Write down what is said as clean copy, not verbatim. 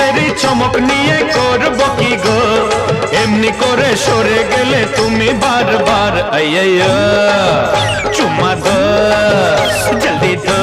রূপেরই চমক নিয়ে করব কি গো এমনি করে সরে গেলে তুমি বারবার আইয়া চুম্মা দো জলদি দো